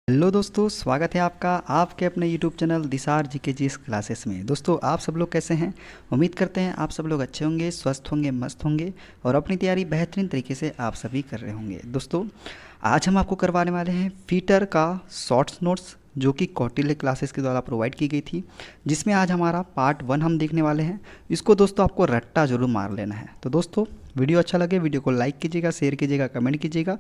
Hello दोस्तों, स्वागत है आपका आपके अपने यूट्यूब चैनल दिसार जी के जी क्लासेस में। दोस्तों, आप सब लोग कैसे हैं? उम्मीद करते हैं आप सब लोग अच्छे होंगे, स्वस्थ होंगे, मस्त होंगे और अपनी तैयारी बेहतरीन तरीके से आप सभी कर रहे होंगे। दोस्तों, आज हम आपको करवाने वाले हैं फीटर का शॉर्ट्स नोट्स, जो कि कौटिल्य क्लासेस के द्वारा प्रोवाइड की गई थी, जिसमें आज हमारा पार्ट 1 हम देखने वाले हैं। इसको दोस्तों आपको रट्टा जरूर मार लेना है। तो दोस्तों, वीडियो अच्छा लगे वीडियो को लाइक कीजिएगा, शेयर कीजिएगा, कमेंट कीजिएगा।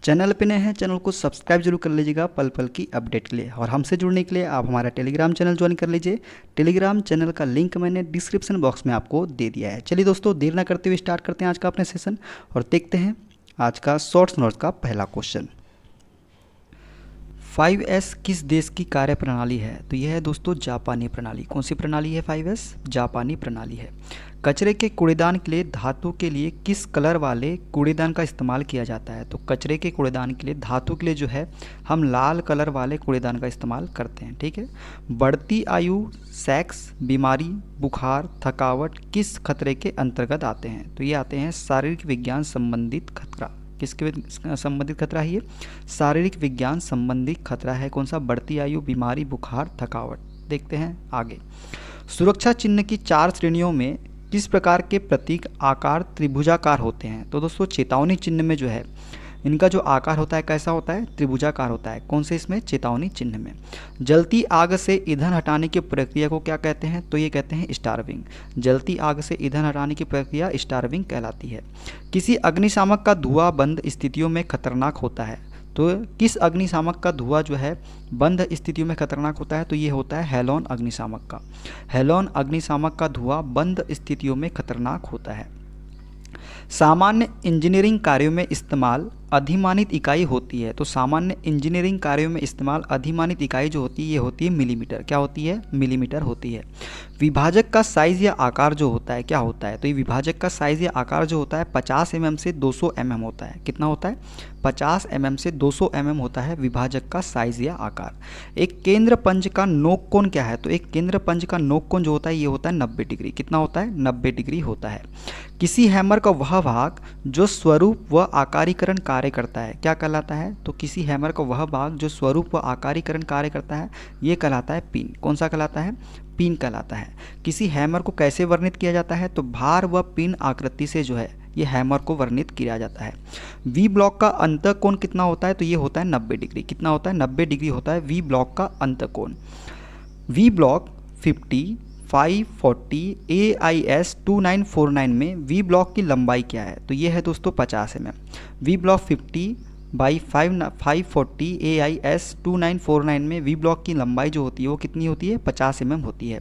चैनल पे नए हैं चैनल को सब्सक्राइब जरूर कर लीजिएगा पल पल की अपडेट के लिए। और हमसे जुड़ने के लिए आप हमारा टेलीग्राम चैनल ज्वाइन कर लीजिए। टेलीग्राम चैनल का लिंक मैंने डिस्क्रिप्शन बॉक्स में आपको दे दिया है। चलिए दोस्तों, देर ना करते हुए स्टार्ट करते हैं आज का अपने सेशन और देखते हैं आज का शॉर्ट्स नोट्स का पहला क्वेश्चन। 5S किस देश की कार्य प्रणाली है? तो यह है दोस्तों जापानी प्रणाली। कौन सी प्रणाली है 5S? जापानी प्रणाली है। कचरे के कूड़ेदान के लिए धातु के लिए किस कलर वाले कूड़ेदान का इस्तेमाल किया जाता है? तो कचरे के कूड़ेदान के लिए धातु के लिए जो है हम लाल कलर वाले कूड़ेदान का इस्तेमाल करते हैं। ठीक है। बढ़ती आयु, सेक्स, बीमारी, बुखार, थकावट किस खतरे के अंतर्गत आते हैं? तो ये आते हैं शारीरिक विज्ञान संबंधित खतरा। किसके संबंधित खतरा है ये? शारीरिक विज्ञान संबंधित खतरा है। कौन सा? बढ़ती आयु, बीमारी, बुखार, थकावट। देखते हैं आगे। सुरक्षा चिन्ह की 4 श्रेणियों में किस प्रकार के प्रतीक आकार त्रिभुजाकार होते हैं? तो दोस्तों, चेतावनी चिन्ह में जो है इनका जो आकार होता है कैसा होता है? त्रिभुजाकार होता है। कौन से? इसमें चेतावनी चिन्ह में। जलती आग से ईंधन हटाने की प्रक्रिया को क्या कहते हैं? तो ये कहते हैं स्टार्विंग। जलती आग से ईंधन हटाने की प्रक्रिया स्टार्विंग कहलाती है। किसी अग्निशामक का धुआं बंद स्थितियों में खतरनाक होता है? तो किस अग्निशामक का धुआं जो है बंद स्थितियों में खतरनाक होता है? तो ये होता है हैलोन अग्निशामक का। हैलोन अग्निशामक का धुआं बंद स्थितियों में खतरनाक होता है। सामान्य इंजीनियरिंग कार्यों में इस्तेमाल अधिमानित इकाई होती है। तो सामान्य इंजीनियरिंग कार्यों में इस्तेमाल अधिमानित इकाई जो होती है ये होती है मिलीमीटर। क्या होती है? मिलीमीटर होती है। विभाजक का साइज़ या आकार जो होता है क्या होता है? तो ये विभाजक का साइज़ या आकार जो होता है 50 mm से 200 mm होता है। कितना होता है? 50 mm से 200 mm होता है विभाजक का साइज़ या आकार। एक केंद्र पंच का नोक कोण क्या है? तो एक केंद्र पंच का नोक कोण जो होता है ये होता है 90 डिग्री। कितना होता है? 90 डिग्री होता है। किसी हैमर का वह भाग जो स्वरूप व आकारीकरण कार्य करता है क्या कहलाता है? तो किसी हैमर का वह भाग जो स्वरूप व आकारीकरण कार्य करता है ये कहलाता है पिन। कौन सा कहलाता है? पिन कहलाता है। किसी हैमर को कैसे वर्णित किया जाता है? तो भार व पिन आकृति से जो है ये हैमर को वर्णित किया जाता है। वी ब्लॉक का अंतःकोण कितना होता है? तो ये होता है 90 डिग्री। कितना होता है? 90 डिग्री होता है वी ब्लॉक का अंतःकोण। वी ब्लॉक 50, 540, AIS 2949 में वी ब्लॉक की लंबाई क्या है? तो ये है दोस्तों 50 mm। V block 50 by 540 AIS 2949 में वी ब्लॉक की लंबाई जो होती है वो कितनी होती है? 50 mm होती है।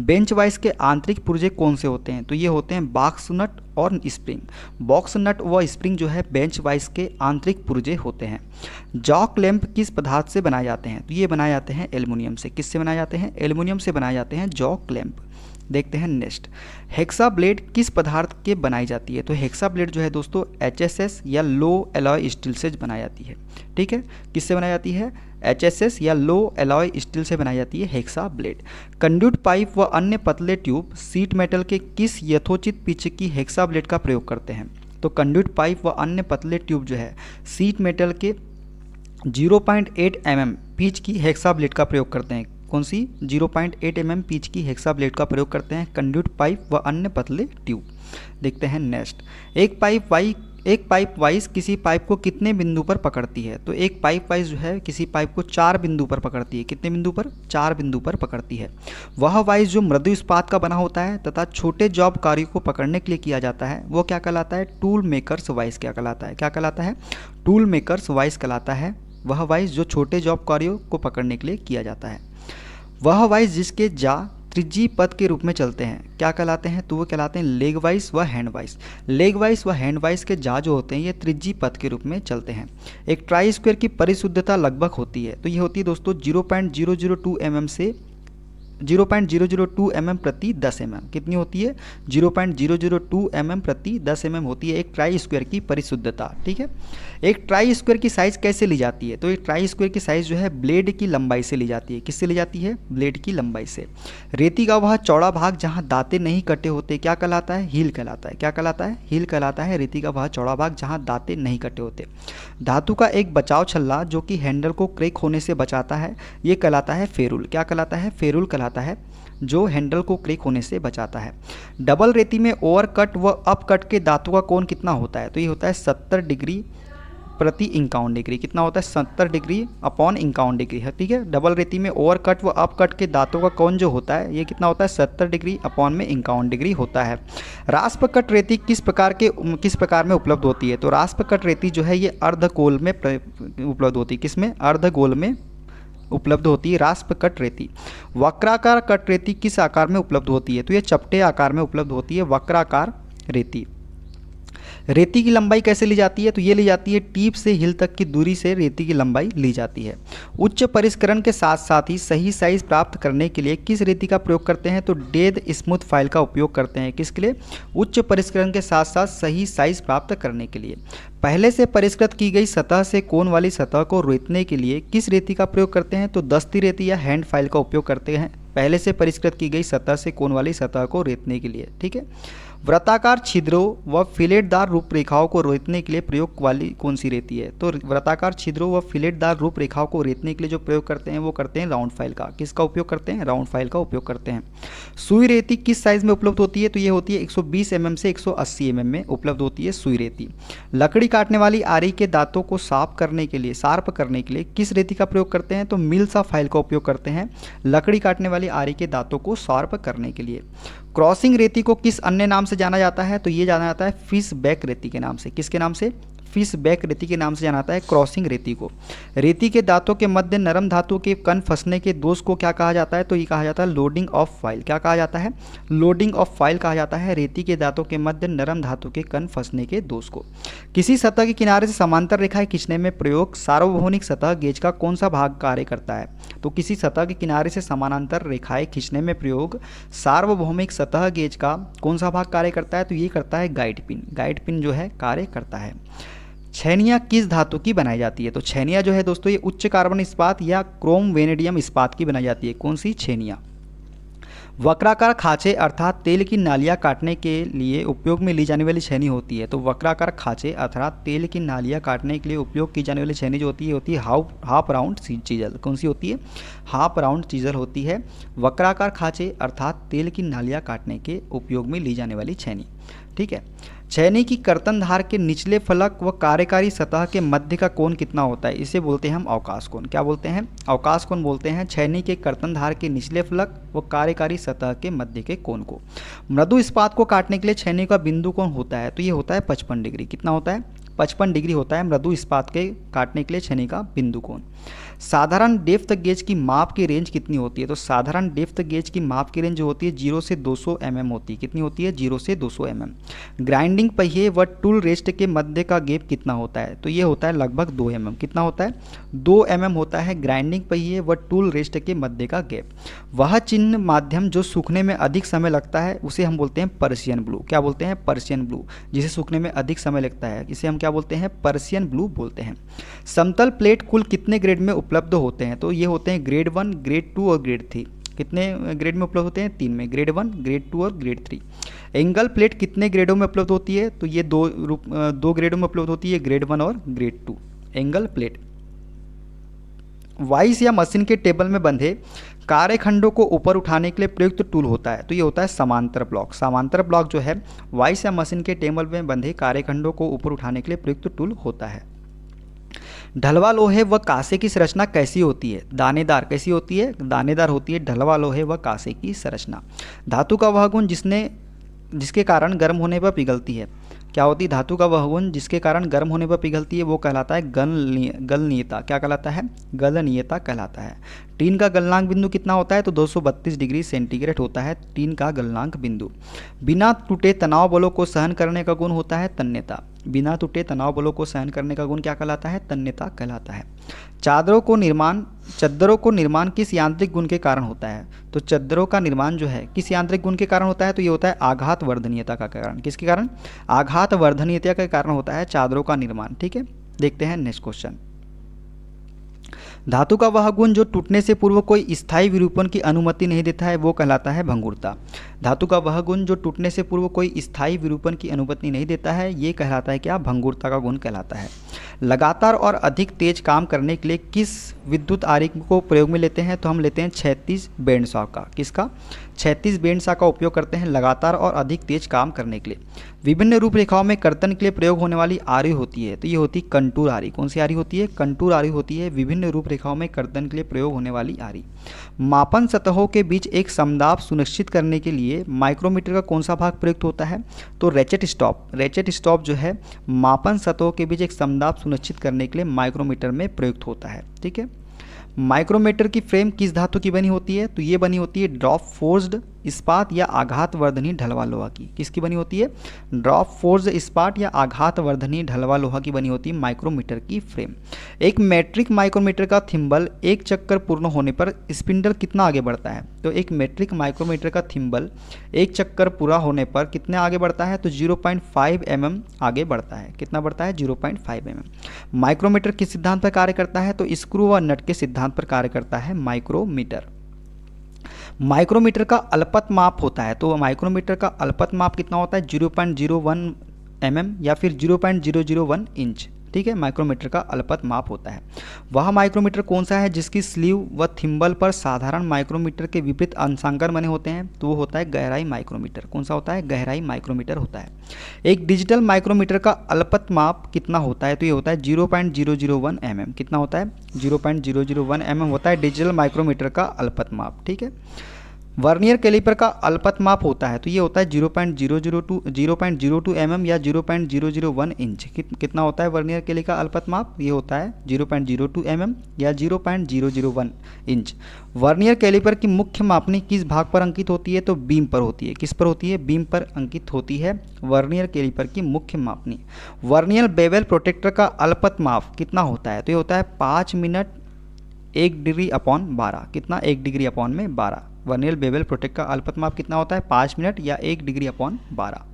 बेंच वाइस के आंतरिक पुर्जे कौन से होते हैं? तो ये होते हैं बॉक्स नट और स्प्रिंग। बॉक्स नट व स्प्रिंग जो है बेंच वाइस के आंतरिक पुर्जे होते हैं। जॉक लैंप किस पदार्थ से बनाए जाते हैं? तो ये बनाए जाते हैं एल्युमिनियम से। किससे बनाए जाते हैं? एल्युमिनियम से बनाए जाते हैं जॉक लैंप। देखते हैं नेक्स्ट। हेक्सा ब्लेड किस पदार्थ के बनाई जाती है? तो हेक्सा ब्लेड जो है दोस्तों HSS या लो एलॉय स्टील से बनाई जाती है। ठीक है। किससे बनाई जाती है? HSS या लो एलॉय स्टील से बनाई जाती है हेक्सा ब्लेड। कंड्यूट पाइप व अन्य पतले ट्यूब सीट मेटल के किस यथोचित पिच की हेक्सा ब्लेड का प्रयोग करते हैं? तो कंड्यूट पाइप व अन्य पतले ट्यूब जो है सीट मेटल के 0.8 mm पिच की हेक्सा ब्लेड का प्रयोग करते हैं। कौन सी? 0.8 mm पिच की हेक्सा ब्लेड का प्रयोग करते हैं कंड्यूट पाइप व अन्य पतले ट्यूब। देखते हैं नेक्स्ट। एक पाइप वाइज किसी पाइप को कितने बिंदु पर पकड़ती है? तो एक पाइप वाइज जो है किसी पाइप को 4 बिंदु पर पकड़ती है। कितने बिंदु पर? 4 बिंदु पर पकड़ती है। वह वाइज जो मृदु इस्पात का बना होता है तथा छोटे जॉब कार्यों को पकड़ने के लिए किया जाता है वो क्या कहलाता है? Tool makers wise. क्या कहलाता है? क्या कहलाता है? टूल मेकर्स वाइज कहलाता है वह वाइज जो छोटे जॉब कार्यों को पकड़ने के लिए किया जाता है। वह वाइज जिसके जा त्रिज्यी पथ के रूप में चलते हैं क्या कहलाते हैं? तो वो कहलाते हैं लेग वाइज व हैंड वाइज। लेग वाइज व हैंड वाइज के जा जो होते हैं ये त्रिज्यी पथ के रूप में चलते हैं। एक ट्राई स्क्वायर की परिशुद्धता लगभग होती है तो ये होती है दोस्तों 0.002 mm से 0.002 mm प्रति 10 mm कितनी होती है? 0.002 mm प्रति 10 mm होती है एक ट्राई स्क्वायर की परिशुद्धता। ठीक है, एक ट्राई स्क्वायर की साइज़ कैसे ली जाती है? तो एक ट्राई स्क्वायर की साइज़ जो है ब्लेड की लंबाई से ली जाती है। किससे ली जाती है? ब्लेड की लंबाई से। रेती का वह चौड़ा भाग जहाँ दांते नहीं कटे होते क्या कहलाता है? हील कहलाता है। क्या कहलाता है? हील कहलाता है रेती का वह चौड़ा भाग जहाँ दांते नहीं कटे होते। धातु का एक बचाव छल्ला जो कि हैंडल को क्रैक होने से बचाता है, ये कहलाता है फेरुल। क्या कहलाता है? फेरुल कहलाता है, जो हैंडल को क्रैक होने से बचाता है। डबल रेती में ओवर कट व अप कट के दांतों का कोण कितना होता है? तो ये होता है 70 डिग्री प्रति 51 डिग्री। कितना होता है? 70 डिग्री अपॉन 51 डिग्री है। ठीक है, डबल रेती में ओवर कट व अप कट के दांतों का कोण जो होता है ये कितना होता है? 70 डिग्री अपॉन में 51 डिग्री होता है। रास्प कट रेती किस प्रकार में उपलब्ध होती है? तो रास्प कट रेती जो है ये अर्धगोल में उपलब्ध होती है। किस में? अर्धगोल में उपलब्ध होती है रास्प कट रेती। वक्राकार कट रेती किस आकार में उपलब्ध होती है? तो ये चपटे आकार में उपलब्ध होती है वक्राकार रेती। रेती की लंबाई कैसे ली जाती है? तो ये ली जाती है टीप से हिल तक की दूरी से रेती की लंबाई ली जाती है। उच्च परिष्करण के साथ साथ ही सही साइज प्राप्त करने के लिए किस रेती का प्रयोग करते हैं? तो डेड स्मूथ फाइल का उपयोग करते हैं। किसके लिए? उच्च परिष्करण के साथ साथ सही साइज प्राप्त करने के लिए। पहले से परिष्कृत की गई सतह से कोण वाली सतह को रेतने के लिए किस रेती का प्रयोग करते हैं? तो दस्ती रेती या हैंड फाइल का उपयोग करते हैं पहले से परिष्कृत की गई सतह से कोण वाली सतह को रेतने के लिए। ठीक है, वृत्ताकार छिद्रों व फिलेटदार रूपरेखाओं को रेतने के लिए प्रयोग वाली कौन सी रेती है? तो वृत्ताकार छिद्रों व फिलेटदार रूपरेखाओं को रेतने के लिए जो प्रयोग करते हैं वो करते हैं राउंड फाइल का। किसका उपयोग करते हैं? राउंड फाइल का उपयोग करते हैं। सुई रेती किस साइज में उपलब्ध होती है? तो ये होती है 120 mm से 180 mm में उपलब्ध होती है सुई रेती। लकड़ी काटने वाली आरी के दांतों को साफ करने के लिए, शार्प करने के लिए किस रेती का प्रयोग करते हैं? तो मिल्सा फाइल का उपयोग करते हैं लकड़ी काटने वाली आरी के दांतों को शार्प करने के लिए। क्रॉसिंग रेती को किस अन्य नाम से जाना जाता है? तो ये जाना जाता है फिश बैक रेती के नाम से। किसके नाम से? फिश बैक रेती के नाम से जाना जाता है क्रॉसिंग रेती को। रेती के दांतों के मध्य नरम धातु के कण फंसने के दोष को क्या कहा जाता है? तो ये कहा जाता है लोडिंग ऑफ फाइल। क्या कहा जाता है? लोडिंग ऑफ फाइल कहा जाता है रेती के दांतों के मध्य नरम धातु के कण फंसने के दोष को। किसी सतह के किनारे से समांतर रेखाएं खींचने में प्रयोग सार्वभौमिक सतह गेज का कौन सा भाग कार्य करता है? तो किसी सतह के किनारे से समानांतर रेखाएं खींचने में प्रयोग सार्वभौमिक सतह गेज का कौन सा भाग कार्य करता है? तो ये करता है गाइड पिन। गाइड पिन जो है कार्य करता है। छैनिया किस धातु की बनाई जाती है? तो छैनिया जो है दोस्तों ये उच्च कार्बन इस्पात या क्रोम वेनेडियम इस्पात की बनाई जाती है। कौन सी? छैनिया। वक्राकार खांचे अर्थात तेल की नालियाँ काटने के लिए उपयोग में ली जाने वाली छेनी होती है। तो वक्राकार खांचे अर्थात तेल की नालियाँ काटने के लिए उपयोग की जाने वाली छेनी जो होती है हाफ राउंड चीजल। कौन सी होती है? हाफ राउंड चीजल होती है वक्राकार खांचे अर्थात तेल की नालियाँ काटने के उपयोग में ली जाने वाली छेनी। ठीक है, छेनी की कर्तन धार के निचले फलक व कार्यकारी सतह के मध्य का कोण कितना होता है? इसे बोलते हैं हम अवकाश कोण। क्या बोलते हैं? अवकाश कोण बोलते हैं छेनी के कर्तन धार के निचले फलक व कार्यकारी सतह के मध्य के कोण को। मृदु इस्पात को काटने के लिए छेनी का बिंदु कोण होता है, तो ये होता है 55 डिग्री। कितना होता है? 55 डिग्री होता है मृदु इस्पात के काटने के लिए छेनी का बिंदु कोण। साधारण डेप्थ गेज की माप की रेंज कितनी होती है? तो साधारण डेप्थ गेज की माप की रेंज जो होती है 0 से 200 mm होती है। कितनी होती है? 0 से 200 mm। ग्राइंडिंग पहिए व टूल रेस्ट के मध्य का गैप कितना होता है? तो ये होता है लगभग 2 mm। कितना होता है? 2 mm होता है ग्राइंडिंग पहिए व टूल रेस्ट के मध्य का गैप। वह चिन्ह माध्यम जो सूखने में अधिक समय लगता है उसे हम बोलते हैं पर्शियन ब्लू। क्या बोलते हैं? Persian blue. जिसे सूखने में अधिक समय लगता है इसे हम क्या बोलते हैं? पर्शियन ब्लू बोलते हैं। समतल प्लेट कुल कितने ग्रेड में उपलब्ध होते हैं? तो ये होते हैं ग्रेड 1, ग्रेड 2 और ग्रेड 3। कितने ग्रेड में उपलब्ध होते हैं? 3 में, ग्रेड 1, ग्रेड 2 और ग्रेड 3। एंगल प्लेट कितने ग्रेडों में उपलब्ध होती है? तो ये दो ग्रेडों में उपलब्ध होती है, ग्रेड 1 और ग्रेड 2 एंगल प्लेट। वाइस या मशीन के टेबल में बंधे कार्यखंडों को ऊपर उठाने के लिए प्रयुक्त टूल होता है, तो ये होता है समांतर ब्लॉक। समांतर ब्लॉक जो है वाइस या मशीन के टेबल में बंधे कार्यखंडों को ऊपर उठाने के लिए प्रयुक्त टूल होता है। ढलवा लोहे व कांसे की संरचना कैसी होती है? दानेदार। कैसी होती है? दानेदार होती है ढलवा लोहे व कांसे की संरचना। धातु का वह गुण जिसके कारण गर्म होने पर पिघलती है। क्या होती है? धातु का वह गुण जिसके कारण गर्म होने पर पिघलती है वो कहलाता है गलनीयता। क्या कहलाता है? गलनीयता कहलाता है। टीन का गलनांक बिंदु कितना होता है? तो 232 डिग्री सेंटीग्रेड होता है टीन का गलनांक बिंदु। बिना टूटे तनाव बलों को सहन करने का गुण होता है तन्यता। बिना टूटे तनाव बलों को सहन करने का गुण क्या कहलाता है? तन्यता कहलाता है। चादरों को निर्माण चद्दरों को निर्माण किस यांत्रिक गुण के कारण होता है? तो चद्दरों का निर्माण जो है किस यांत्रिक गुण के कारण होता है? तो ये होता है आघात वर्धनीयता का कारण। किसके कारण? आघात वर्धनीयता के कारण होता है चादरों का निर्माण। ठीक है, देखते हैं नेक्स्ट क्वेश्चन। धातु का वह गुण जो टूटने से पूर्व कोई स्थायी विरूपण की अनुमति नहीं देता है वो कहलाता है भंगुरता। धातु का वह गुण जो टूटने से पूर्व कोई स्थायी विरूपण की अनुमति नहीं देता है ये कहलाता है क्या? भंगुरता का गुण कहलाता है। लगातार और अधिक तेज काम करने के लिए किस विद्युत आरेख को प्रयोग में लेते हैं? तो हम लेते हैं 36 बैंडसॉ का। किसका? 36 बैंडसॉ का उपयोग करते हैं लगातार और अधिक तेज काम करने के लिए। विभिन्न रूपरेखाओं में कर्तन के लिए प्रयोग होने वाली आरी होती है, तो ये होती है कंटूर आरी। कौन सी आरी होती है? कंटूर आरी होती है विभिन्न रूपरेखाओं में कर्तन के लिए प्रयोग होने वाली आरी। मापन सतहों के बीच एक समदाब सुनिश्चित करने के लिए माइक्रोमीटर का कौन सा भाग प्रयुक्त होता है? तो रेचेट स्टॉप। रेचेट स्टॉप जो है मापन सतहों के बीच एक समदाब सुनिश्चित करने के लिए माइक्रोमीटर में प्रयुक्त होता है। ठीक है, माइक्रोमीटर की फ्रेम किस धातु की बनी होती है? तो ये बनी होती है ड्रॉप फोर्स्ड इस्पात या आघात वर्धनी ढलवा लोहा की। किसकी बनी होती है? ड्रॉप फोर्स्ड इस्पात या आघात वर्धनी ढलवा लोहा की बनी होती है माइक्रोमीटर की फ्रेम। एक मैट्रिक माइक्रोमीटर का थिम्बल एक चक्कर पूर्ण होने पर स्पिंडल कितना आगे बढ़ता है? तो एक मैट्रिक माइक्रोमीटर का थिम्बल एक चक्कर पूरा होने पर कितने आगे बढ़ता है? तो 0.5 mm आगे बढ़ता है। कितना बढ़ता है? 0.5 mm। माइक्रोमीटर किस सिद्धांत पर कार्य करता है? तो स्क्रू व नट के सिद्धांत पर कार्य करता है माइक्रोमीटर। माइक्रोमीटर का अल्पत माप होता है, तो माइक्रोमीटर का अल्पत माप कितना होता है? 0.01 mm या फिर 0.001 इंच। ठीक है, माइक्रोमीटर का अल्पत माप होता है। वह माइक्रोमीटर कौन सा है जिसकी स्लीव व थिम्बल पर साधारण माइक्रोमीटर के विपरीत अंशांकन बने होते हैं? तो वो होता है गहराई माइक्रोमीटर। कौन सा होता है? गहराई माइक्रोमीटर होता है। एक डिजिटल माइक्रोमीटर का अल्पत माप कितना होता है? तो ये होता है 0.001 mm। कितना होता है? 0.001 mm होता है डिजिटल माइक्रोमीटर का अल्पत माप। ठीक है, वर्नियर कैलिपर का अल्पत माप होता है, तो ये होता है 0.002 mm या 0.001 इंच। कितना होता है वर्नियर कैलिपर का अल्पत माप? ये होता है 0.02 mm या 0.001 इंच। वर्नियर कैलिपर की मुख्य मापनी किस भाग पर अंकित होती है? तो बीम पर होती है। किस पर होती है? बीम पर अंकित होती है वर्नियर कैलिपर की मुख्य मापनी। वर्नियर बेवल प्रोटेक्टर का अल्पत माप कितना होता है? तो ये होता है 5 मिनट 1 डिग्री अपॉन 12। कितना? 1 डिग्री अपॉन में 12। वर्नियर बेवल प्रोटेक्ट का अल्पत माप कितना होता है? 5 मिनट या 1 डिग्री अपॉन 12।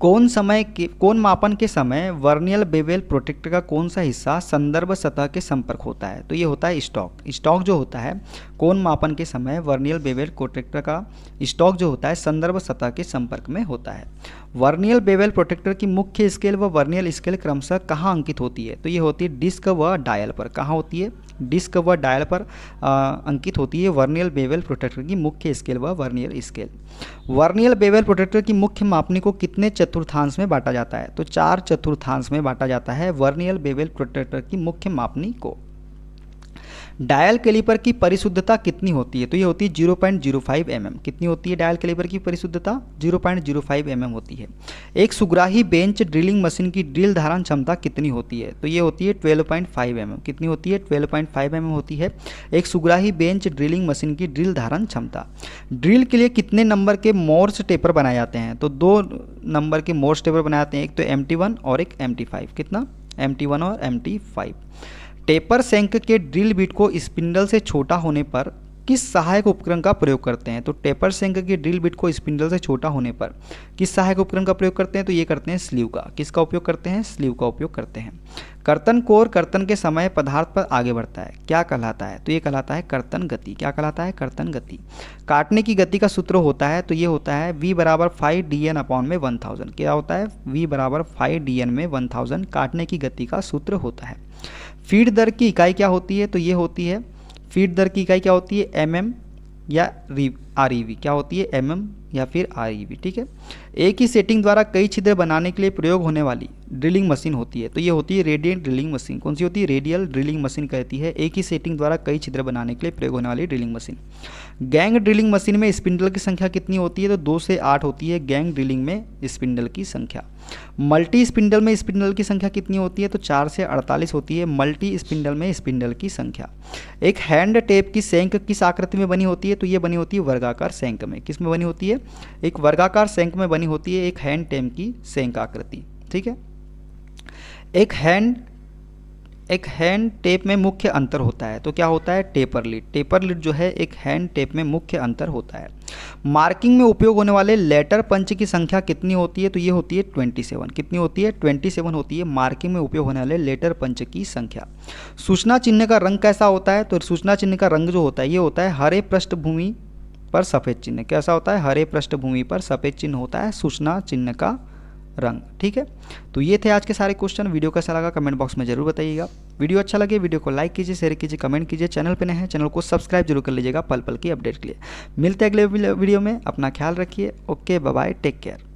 कौन मापन के समय वर्नियर बेवल प्रोटेक्टर का कौन सा हिस्सा संदर्भ सतह के संपर्क होता है? तो ये होता है स्टॉक। स्टॉक जो होता है कौन मापन के समय वर्नियर बेवल प्रोटेक्टर का स्टॉक जो होता है संदर्भ सतह के संपर्क में होता है। वर्नियर बेवल प्रोटेक्टर की मुख्य स्केल व वर्नियर स्केल क्रमशः कहाँ अंकित होती है? तो ये होती है डिस्क व डायल पर। कहाँ होती है? डिस्क व डायल पर अंकित होती है वर्नियर बेवल प्रोटेक्टर की मुख्य स्केल व vernier scale. Vernier bevel protector की मुख्य मापनी को कितने चतुर्थांश में बांटा जाता है? तो 4 चतुर्थांश में बांटा जाता है वर्नियर बेवल प्रोटेक्टर की मुख्य मापनी को। डायल कैलिपर की परिशुद्धता कितनी होती है? तो ये होती है 0.05 mm। कितनी होती है डायल कैलिपर की परिशुद्धता? 0.05 mm होती है। एक सुग्राही बेंच ड्रिलिंग मशीन की ड्रिल धारण क्षमता कितनी होती है? तो ये होती है 12.5 mm। कितनी होती है? 12.5 mm होती है एक सुग्राही बेंच ड्रिलिंग मशीन की ड्रिल धारण क्षमता। ड्रिल के लिए कितने नंबर के मोर्स टेपर बनाए जाते हैं? तो 2 नंबर के मोर्स टेपर बनाए जाते हैं, एक तो MT1 और एक MT5। कितना? MT1 और MT5। टेपर शैंक के ड्रिल बिट को स्पिंडल से छोटा होने पर किस सहायक उपकरण का प्रयोग करते हैं? तो टेपर शैंक के ड्रिल बिट को स्पिंडल से छोटा होने पर किस सहायक उपकरण का प्रयोग करते हैं? तो ये करते हैं स्लीव का। किसका उपयोग करते हैं? स्लीव का उपयोग करते हैं। कर्तन कोर कर्तन के समय पदार्थ पर आगे बढ़ता है, क्या कहलाता है? तो ये कहलाता है कर्तन गति। क्या कहलाता है? कर्तन गति। काटने की गति का सूत्र होता है, तो ये होता है V बराबर 5 dN अपॉन में 1000। क्या होता है? V बराबर 5 dN में 1000 काटने की गति का सूत्र होता है। फीड दर की इकाई क्या होती है? तो ये होती है फीड दर की इकाई क्या होती है? mm या REV। क्या होती है? mm या फिर REV। ठीक है, एक ही सेटिंग द्वारा कई छिद्र बनाने के लिए प्रयोग होने वाली ड्रिलिंग मशीन होती है, तो ये होती है रेडियल ड्रिलिंग मशीन। कौन सी होती है? रेडियल ड्रिलिंग मशीन कहती है एक ही सेटिंग द्वारा कई छिद्र बनाने के लिए प्रयोग होने वाली drilling machine. Gang drilling machine में स्पिंडल की संख्या कितनी होती है? तो 2 से 8 होती है गैंग ड्रिलिंग में स्पिंडल की संख्या। मल्टी स्पिंडल में स्पिंडल की संख्या कितनी होती है? तो 4 से 48 होती है मल्टी स्पिंडल में स्पिंडल की संख्या। एक हैंड टेप की शैंक किस आकृति में बनी होती है? तो ये बनी होती है वर्गाकार शैंक में। किस में बनी होती है? एक वर्गाकार शैंक में बनी होती है एक हैंड टेप की शैंक आकृति। ठीक है, एक हैंड टेप में मुख्य अंतर होता है, तो क्या होता है? Taper lead. टेपर लीड जो है एक हैंड टेप में मुख्य अंतर होता है। मार्किंग में उपयोग होने वाले लेटर पंच की संख्या कितनी होती है? तो ये होती है 27। कितनी होती है? 27 होती है मार्किंग में उपयोग होने वाले लेटर पंच की संख्या। सूचना चिन्ह का रंग कैसा होता है? तो सूचना चिन्ह का रंग जो होता है ये होता है हरे पृष्ठभूमि पर सफ़ेद चिन्ह। कैसा होता है? हरे पृष्ठभूमि पर सफ़ेद चिन्ह होता है सूचना चिन्ह का रंग। ठीक है, तो ये थे आज के सारे क्वेश्चन। वीडियो कैसा लगा कमेंट बॉक्स में जरूर बताइएगा। वीडियो अच्छा लगे वीडियो को लाइक कीजिए, शेयर कीजिए, कमेंट कीजिए। चैनल पे नए हैं चैनल को सब्सक्राइब जरूर कर लीजिएगा पल पल की अपडेट के लिए। मिलते हैं अगले वीडियो में। अपना ख्याल रखिए। Okay, bye bye, take care.